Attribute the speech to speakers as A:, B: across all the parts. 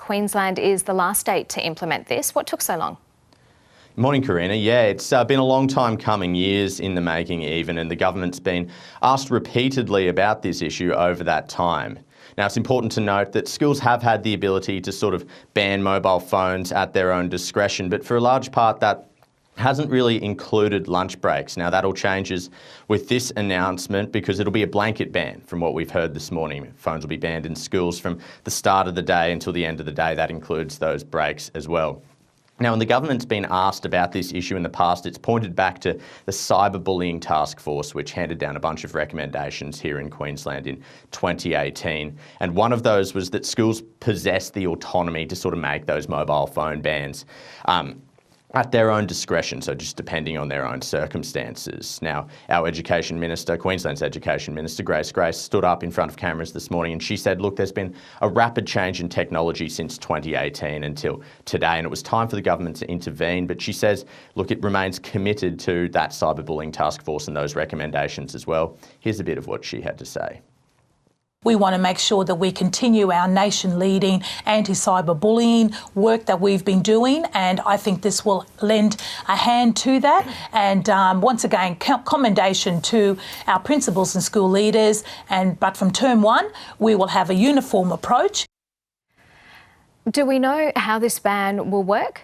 A: Queensland is the last state to implement this. What took so long?
B: Morning, Karina. Yeah, it's been a long time coming, years in the making even, and the government's been asked repeatedly about this issue over that time. Now, it's important to note that schools have had the ability to sort of ban mobile phones at their own discretion, but for a large part that hasn't really included lunch breaks. Now, that all changes with this announcement because it'll be a blanket ban from what we've heard this morning. Phones will be banned in schools from the start of the day until the end of the day. That includes those breaks as well. Now, when the government's been asked about this issue in the past, it's pointed back to the cyberbullying task force, which handed down a bunch of recommendations here in Queensland in 2018. And one of those was that schools possess the autonomy to sort of make those mobile phone bans at their own discretion, so just depending on their own circumstances. Now, our Education Minister, Queensland's Education Minister, Grace, stood up in front of cameras this morning and she said, look, there's been a rapid change in technology since 2018 until today, and it was time for the government to intervene. But she says, look, it remains committed to that cyberbullying task force and those recommendations as well. Here's a bit of what she had to say.
C: We want to make sure that we continue our nation-leading anti-cyberbullying work that we've been doing, and I think this will lend a hand to that. And once again, commendation to our principals and school leaders. But from term one, we will have a uniform approach.
A: Do we know how this ban will work?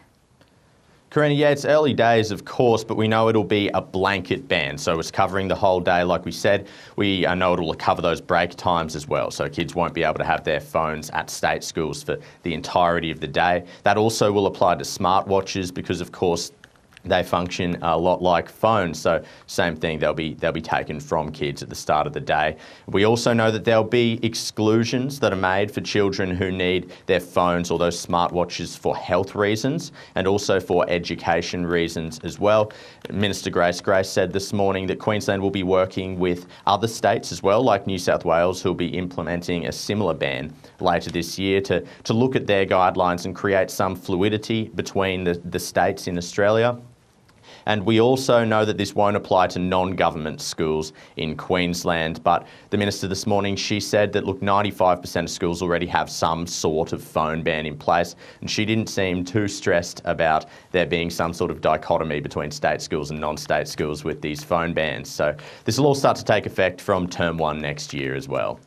B: Karina, yeah, it's early days, of course, but we know it'll be a blanket ban. So it's covering the whole day, like we said. We know it'll cover those break times as well. So kids won't be able to have their phones at state schools for the entirety of the day. That also will apply to smartwatches because, of course, they function a lot like phones, so same thing, they'll be taken from kids at the start of the day. We also know that there'll be exclusions that are made for children who need their phones or those smartwatches for health reasons and also for education reasons as well. Minister Grace said this morning that Queensland will be working with other states as well, like New South Wales, who'll be implementing a similar ban later this year to look at their guidelines and create some fluidity between the states in Australia. And we also know that this won't apply to non-government schools in Queensland. But the Minister this morning, she said that, look, 95% of schools already have some sort of phone ban in place. And she didn't seem too stressed about there being some sort of dichotomy between state schools and non-state schools with these phone bans. So this will all start to take effect from term one next year as well.